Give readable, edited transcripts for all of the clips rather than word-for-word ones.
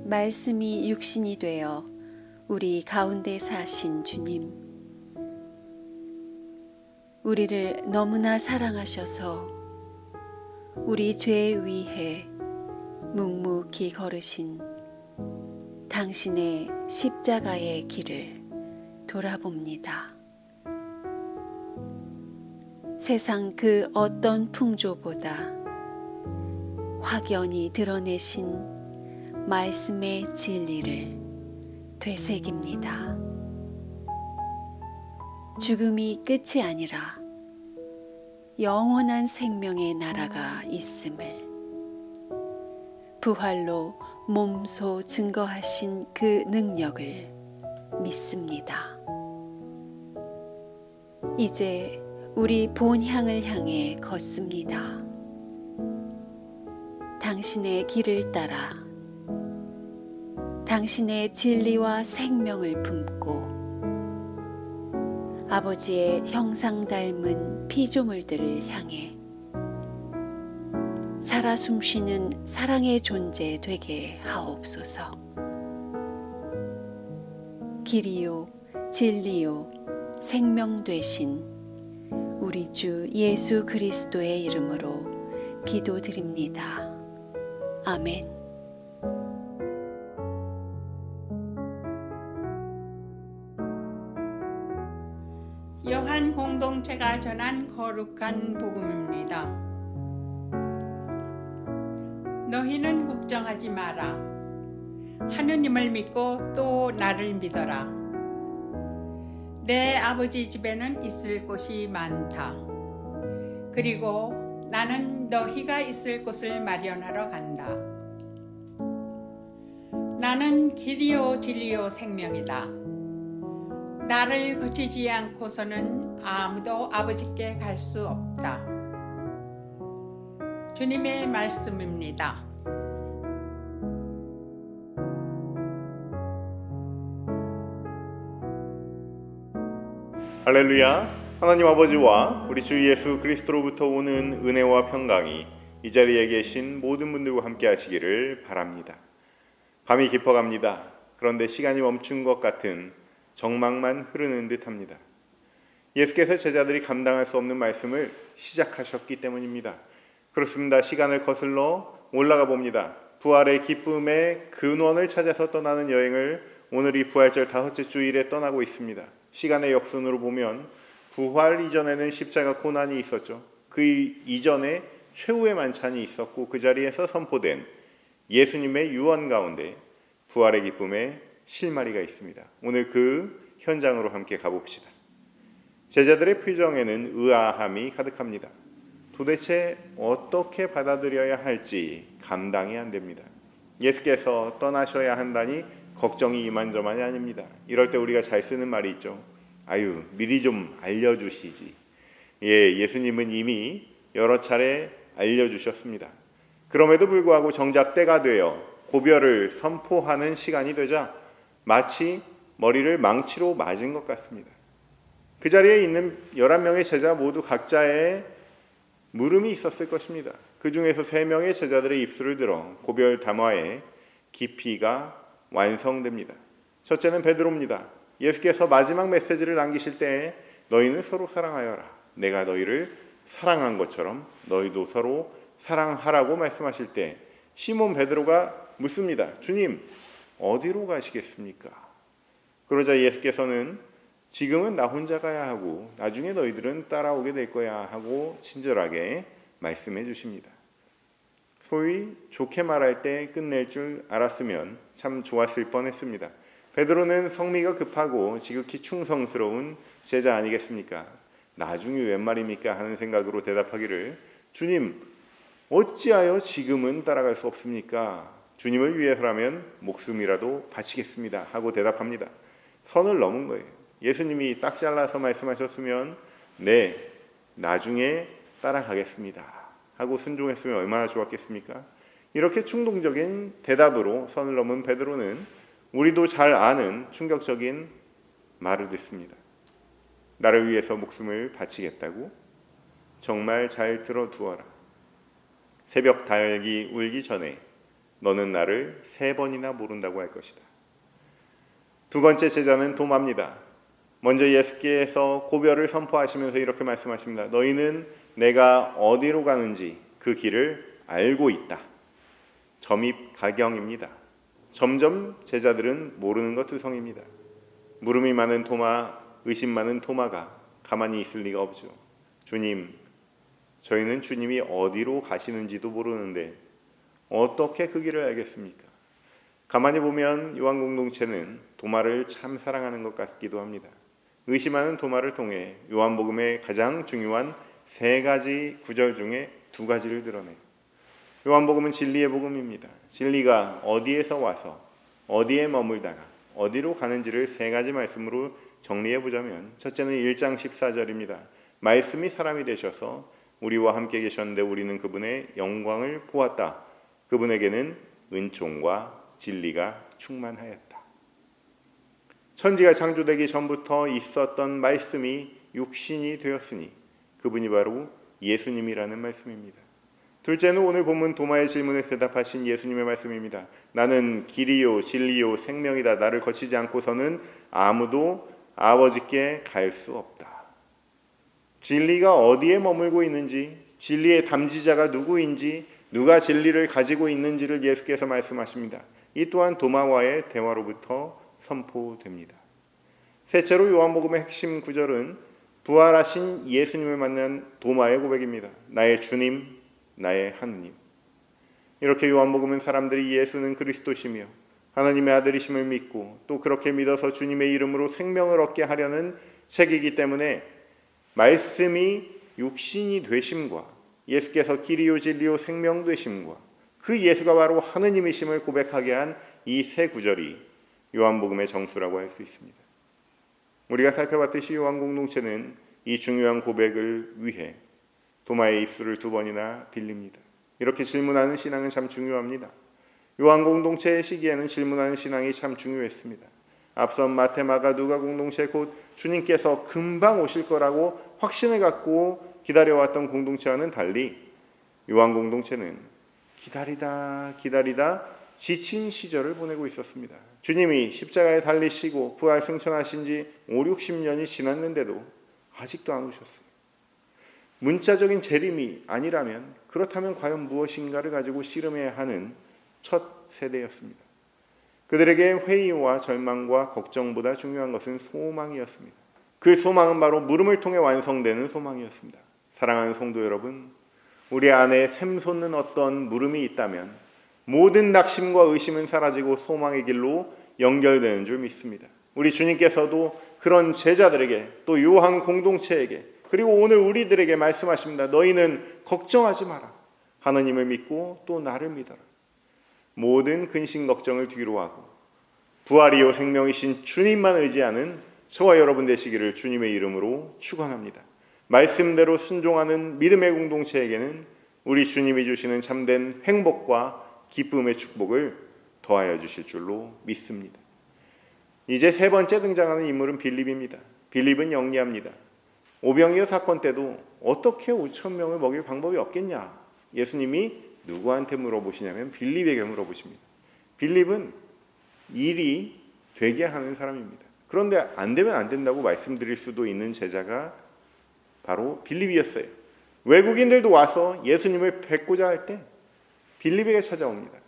말씀이 육신이 되어 우리 가운데 사신 주님, 우리를 너무나 사랑하셔서 우리 죄 위해 묵묵히 걸으신 당신의 십자가의 길을 돌아봅니다. 세상 그 어떤 풍조보다 확연히 드러내신 말씀의 진리를 되새깁니다. 죽음이 끝이 아니라 영원한 생명의 나라가 있음을 부활로 몸소 증거하신 그 능력을 믿습니다. 이제 우리 본향을 향해 걷습니다. 당신의 길을 따라 당신의 진리와 생명을 품고 아버지의 형상 닮은 피조물들을 향해 살아 숨쉬는 사랑의 존재 되게 하옵소서. 길이요 진리요 생명 되신 우리 주 예수 그리스도의 이름으로 기도드립니다. 아멘. 요한 공동체가 전한 거룩한 복음입니다. 너희는 걱정하지 마라. 하느님을 믿고 또 나를 믿어라. 내 아버지 집에는 있을 곳이 많다. 그리고 나는 너희가 있을 곳을 마련하러 간다. 나는 길이요 진리요 생명이다. 나를 거치지 않고서는 아무도 아버지께 갈 수 없다. 주님의 말씀입니다. 할렐루야. 하나님 아버지와 우리 주 예수 그리스도로부터 오는 은혜와 평강이 이 자리에 계신 모든 분들과 함께 하시기를 바랍니다. 밤이 깊어갑니다. 그런데 시간이 멈춘 것 같은 정막만 흐르는 듯합니다. 예수께서 제자들이 감당할 수 없는 말씀을 시작하셨기 때문입니다. 그렇습니다. 시간을 거슬러 올라가 봅니다. 부활의 기쁨의 근원을 찾아서 떠나는 여행을 오늘 이 부활절 다섯째 주일에 떠나고 있습니다. 시간의 역순으로 보면 부활 이전에는 십자가 고난이 있었죠. 그 이전에 최후의 만찬이 있었고 그 자리에서 선포된 예수님의 유언 가운데 부활의 기쁨의 실마리가 있습니다. 오늘 그 현장으로 함께 가봅시다. 제자들의 표정에는 의아함이 가득합니다. 도대체 어떻게 받아들여야 할지 감당이 안 됩니다. 예수께서 떠나셔야 한다니 걱정이 이만저만이 아닙니다. 이럴 때 우리가 잘 쓰는 말이 있죠. 아유, 미리 좀 알려주시지. 예수님은 이미 여러 차례 알려주셨습니다. 그럼에도 불구하고 정작 때가 되어 고별을 선포하는 시간이 되자 마치 머리를 망치로 맞은 것 같습니다. 그 자리에 있는 11명의 제자 모두 각자의 물음이 있었을 것입니다. 그 중에서 3명의 제자들의 입술을 들어 고별 담화의 깊이가 완성됩니다. 첫째는 베드로입니다. 예수께서 마지막 메시지를 남기실 때 너희는 서로 사랑하여라. 내가 너희를 사랑한 것처럼 너희도 서로 사랑하라고 말씀하실 때 시몬 베드로가 묻습니다. 주님, 어디로 가시겠습니까? 그러자 예수께서는 지금은 나 혼자 가야 하고 나중에 너희들은 따라오게 될 거야 하고 친절하게 말씀해 주십니다. 소위 좋게 말할 때 끝낼 줄 알았으면 참 좋았을 뻔했습니다. 베드로는 성미가 급하고 지극히 충성스러운 제자 아니겠습니까? 나중에 웬 말입니까? 하는 생각으로 대답하기를 주님, 어찌하여 지금은 따라갈 수 없습니까? 주님을 위해서라면 목숨이라도 바치겠습니다 하고 대답합니다. 선을 넘은 거예요. 예수님이 딱 잘라서 말씀하셨으면 네, 나중에 따라가겠습니다 하고 순종했으면 얼마나 좋았겠습니까? 이렇게 충동적인 대답으로 선을 넘은 베드로는 우리도 잘 아는 충격적인 말을 듣습니다. 나를 위해서 목숨을 바치겠다고? 정말 잘 들어두어라. 새벽 닭이 울기 전에 너는 나를 3번이나 모른다고 할 것이다. 두 번째 제자는 도마입니다. 먼저 예수께서 고별을 선포하시면서 이렇게 말씀하십니다. 너희는 내가 어디로 가는지 그 길을 알고 있다. 점입가경입니다. 점점 제자들은 모르는 것 투성입니다. 물음이 많은 도마, 의심 많은 도마가 가만히 있을 리가 없죠. 주님, 저희는 주님이 어디로 가시는지도 모르는데 어떻게 그 길을 알겠습니까? 가만히 보면 요한 공동체는 도마를 참 사랑하는 것 같기도 합니다. 의심하는 도마를 통해 요한복음의 가장 중요한 3가지 구절 중에 2가지를 드러내요. 요한복음은 진리의 복음입니다. 진리가 어디에서 와서 어디에 머물다가 어디로 가는지를 3가지 말씀으로 정리해 보자면, 첫째는 1장 14절입니다. 말씀이 사람이 되셔서 우리와 함께 계셨는데 우리는 그분의 영광을 보았다. 그분에게는 은총과 진리가 충만하였다. 천지가 창조되기 전부터 있었던 말씀이 육신이 되었으니 그분이 바로 예수님이라는 말씀입니다. 둘째는 오늘 본문 도마의 질문에 대답하신 예수님의 말씀입니다. 나는 길이요 진리요 생명이다. 나를 거치지 않고서는 아무도 아버지께 갈 수 없다. 진리가 어디에 머물고 있는지, 진리의 담지자가 누구인지, 누가 진리를 가지고 있는지를 예수께서 말씀하십니다. 이 또한 도마와의 대화로부터 선포됩니다. 셋째로 요한복음의 핵심 구절은 부활하신 예수님을 만난 도마의 고백입니다. 나의 주님, 나의 하느님. 이렇게 요한복음은 사람들이 예수는 그리스도시며 하나님의 아들이심을 믿고 또 그렇게 믿어서 주님의 이름으로 생명을 얻게 하려는 책이기 때문에 말씀이 육신이 되심과 예수께서 길이요 진리요 생명 되심과 그 예수가 바로 하느님이심을 고백하게 한 이 3구절이 요한복음의 정수라고 할 수 있습니다. 우리가 살펴봤듯이 요한 공동체는 이 중요한 고백을 위해 도마의 입술을 2번이나 빌립니다. 이렇게 질문하는 신앙은 참 중요합니다. 요한 공동체의 시기에는 질문하는 신앙이 참 중요했습니다. 앞선 마태, 마가, 누가 공동체 곧 주님께서 금방 오실 거라고 확신을 갖고 기다려왔던 공동체와는 달리 요한 공동체는 기다리다 지친 시절을 보내고 있었습니다. 주님이 십자가에 달리시고 부활 승천하신 지 5, 60년이 지났는데도 아직도 안 오셨어요. 문자적인 재림이 아니라면 그렇다면 과연 무엇인가를 가지고 씨름해야 하는 첫 세대였습니다. 그들에게 회의와 절망과 걱정보다 중요한 것은 소망이었습니다. 그 소망은 바로 물음을 통해 완성되는 소망이었습니다. 사랑하는 성도 여러분, 우리 안에 샘솟는 어떤 물음이 있다면 모든 낙심과 의심은 사라지고 소망의 길로 연결되는 줄 믿습니다. 우리 주님께서도 그런 제자들에게 또 요한 공동체에게 그리고 오늘 우리들에게 말씀하십니다. 너희는 걱정하지 마라. 하나님을 믿고 또 나를 믿어라. 모든 근심 걱정을 뒤로 하고 부활이요 생명이신 주님만 의지하는 저와 여러분 되시기를 주님의 이름으로 축원합니다. 말씀대로 순종하는 믿음의 공동체에게는 우리 주님이 주시는 참된 행복과 기쁨의 축복을 더하여 주실 줄로 믿습니다. 이제 3번째 등장하는 인물은 빌립입니다. 빌립은 영리합니다. 오병이어 사건 때도 어떻게 5,000명을 먹일 방법이 없겠냐? 예수님이 누구한테 물어보시냐면 빌립에게 물어보십니다. 빌립은 일이 되게 하는 사람입니다. 그런데 안 되면 안 된다고 말씀드릴 수도 있는 제자가 바로 빌립이었어요. 외국인들도 와서 예수님을 뵙고자 할 때 빌립에게 찾아옵니다.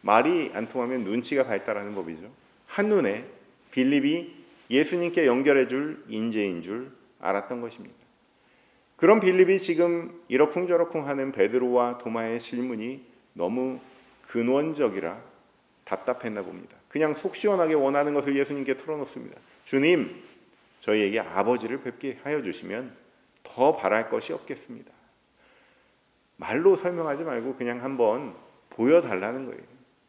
말이 안 통하면 눈치가 발달하는 법이죠. 한눈에 빌립이 예수님께 연결해 줄 인재인 줄 알았던 것입니다. 그런 빌립이 지금 이러쿵저러쿵 하는 베드로와 도마의 질문이 너무 근원적이라 답답했나 봅니다. 그냥 속 시원하게 원하는 것을 예수님께 털어놓습니다. 주님, 저희에게 아버지를 뵙게 하여 주시면 더 바랄 것이 없겠습니다. 말로 설명하지 말고 그냥 한번 보여달라는 거예요.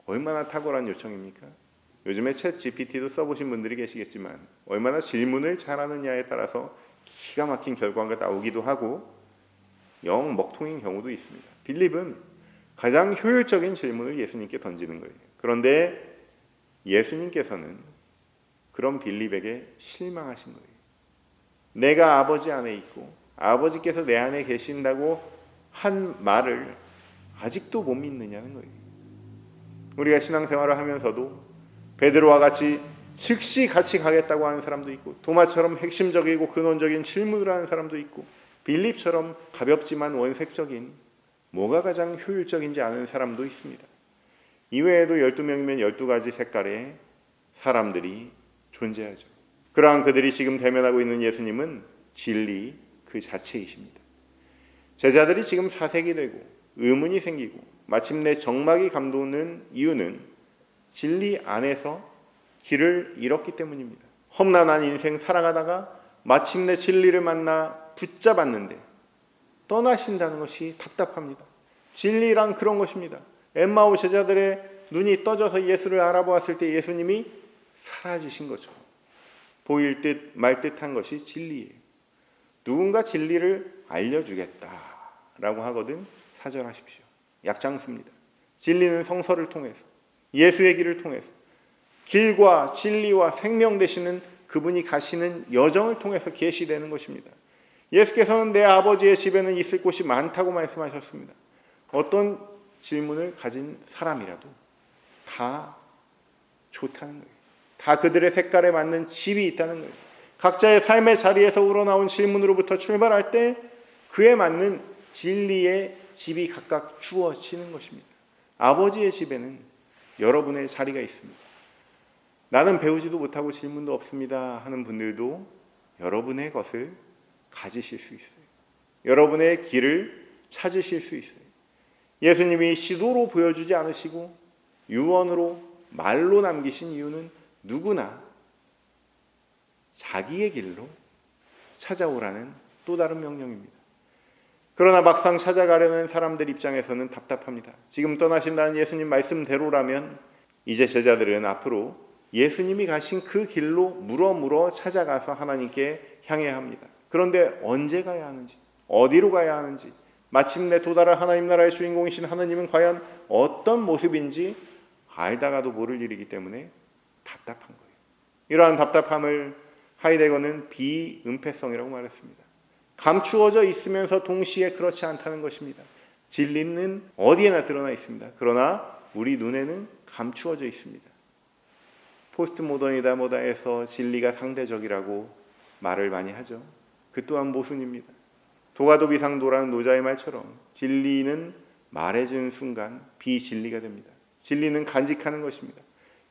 얼마나 탁월한 요청입니까? 요즘에 챗 GPT도 써보신 분들이 계시겠지만 얼마나 질문을 잘하느냐에 따라서 기가 막힌 결과가 나오기도 하고 영 먹통인 경우도 있습니다. 빌립은 가장 효율적인 질문을 예수님께 던지는 거예요. 그런데 예수님께서는 그런 빌립에게 실망하신 거예요. 내가 아버지 안에 있고 아버지께서 내 안에 계신다고 한 말을 아직도 못 믿느냐는 거예요. 우리가 신앙생활을 하면서도 베드로와 같이 즉시 같이 가겠다고 하는 사람도 있고, 도마처럼 핵심적이고 근원적인 질문을 하는 사람도 있고, 빌립처럼 가볍지만 원색적인 뭐가 가장 효율적인지 아는 사람도 있습니다. 이외에도 12명이면 12가지 색깔의 사람들이 존재하죠. 그러한 그들이 지금 대면하고 있는 예수님은 진리 그 자체이십니다. 제자들이 지금 사색이 되고 의문이 생기고 마침내 정막이 감도는 이유는 진리 안에서 길을 잃었기 때문입니다. 험난한 인생 살아가다가 마침내 진리를 만나 붙잡았는데 떠나신다는 것이 답답합니다. 진리란 그런 것입니다. 엠마오 제자들의 눈이 떠져서 예수를 알아보았을 때 예수님이 사라지신 것처럼 보일 듯 말 듯한 것이 진리예요. 누군가 진리를 알려주겠다라고 하거든 사절하십시오. 약장수입니다. 진리는 성서를 통해서, 예수의 길을 통해서, 길과 진리와 생명 되시는 그분이 가시는 여정을 통해서 계시되는 것입니다. 예수께서는 내 아버지의 집에는 있을 곳이 많다고 말씀하셨습니다. 어떤 질문을 가진 사람이라도 다 좋다는 거예요. 다 그들의 색깔에 맞는 집이 있다는 거예요. 각자의 삶의 자리에서 우러나온 질문으로부터 출발할 때 그에 맞는 진리의 집이 각각 주어지는 것입니다. 아버지의 집에는 여러분의 자리가 있습니다. 나는 배우지도 못하고 질문도 없습니다 하는 분들도 여러분의 것을 가지실 수 있어요. 여러분의 길을 찾으실 수 있어요. 예수님이 시도로 보여주지 않으시고 유언으로 말로 남기신 이유는 누구나 자기의 길로 찾아오라는 또 다른 명령입니다. 그러나 막상 찾아가려는 사람들 입장에서는 답답합니다. 지금 떠나신다는 예수님 말씀대로라면 이제 제자들은 앞으로 예수님이 가신 그 길로 물어 찾아가서 하나님께 향해야 합니다. 그런데 언제 가야 하는지, 어디로 가야 하는지, 마침내 도달할 하나님 나라의 주인공이신 하나님은 과연 어떤 모습인지 알다가도 모를 일이기 때문에 답답한 거예요. 이러한 답답함을 하이데거는 비은폐성이라고 말했습니다. 감추어져 있으면서 동시에 그렇지 않다는 것입니다. 진리는 어디에나 드러나 있습니다. 그러나 우리 눈에는 감추어져 있습니다. 포스트 모던이다 뭐다에서 진리가 상대적이라고 말을 많이 하죠. 그 또한 모순입니다. 도가도비상도라는 노자의 말처럼 진리는 말해주는 순간 비진리가 됩니다. 진리는 간직하는 것입니다.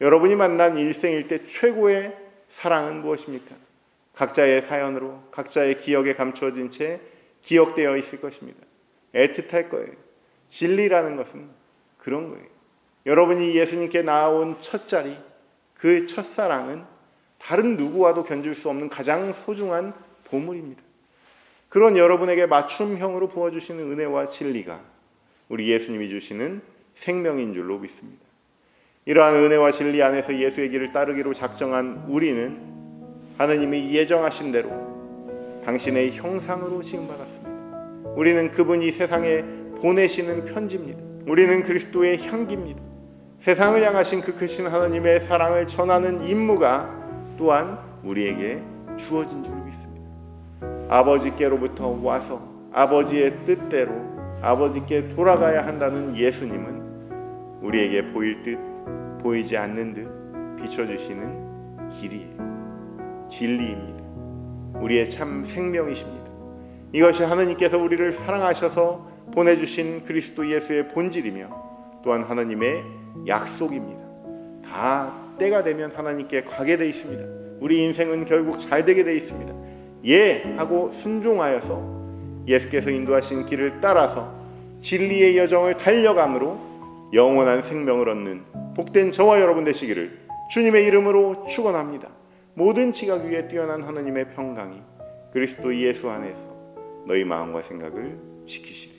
여러분이 만난 일생일대 최고의 사랑은 무엇입니까? 각자의 사연으로 각자의 기억에 감추어진 채 기억되어 있을 것입니다. 애틋할 거예요. 진리라는 것은 그런 거예요. 여러분이 예수님께 나아온 첫 자리, 그 첫사랑은 다른 누구와도 견줄 수 없는 가장 소중한 보물입니다. 그런 여러분에게 맞춤형으로 부어주시는 은혜와 진리가 우리 예수님이 주시는 생명인 줄로 믿습니다. 이러한 은혜와 진리 안에서 예수의 길을 따르기로 작정한 우리는 하나님이 예정하신 대로 당신의 형상으로 지음받았습니다. 우리는 그분이 세상에 보내시는 편지입니다. 우리는 그리스도의 향기입니다. 세상을 향하신 그 크신 하나님의 사랑을 전하는 임무가 또한 우리에게 주어진 줄 믿습니다. 아버지께로부터 와서 아버지의 뜻대로 아버지께 돌아가야 한다는 예수님은 우리에게 보일 듯 보이지 않는 듯 비춰주시는 길이에요. 진리입니다. 우리의 참 생명이십니다. 이것이 하나님께서 우리를 사랑하셔서 보내주신 그리스도 예수의 본질이며 또한 하나님의 약속입니다. 다 때가 되면 하나님께 가게 돼 있습니다. 우리 인생은 결국 잘 되게 돼 있습니다. 예 하고 순종하여서 예수께서 인도하신 길을 따라서 진리의 여정을 달려감으로 영원한 생명을 얻는 복된 저와 여러분 되시기를 주님의 이름으로 축원합니다. 모든 지각 위에 뛰어난 하나님의 평강이 그리스도 예수 안에서 너희 마음과 생각을 지키시고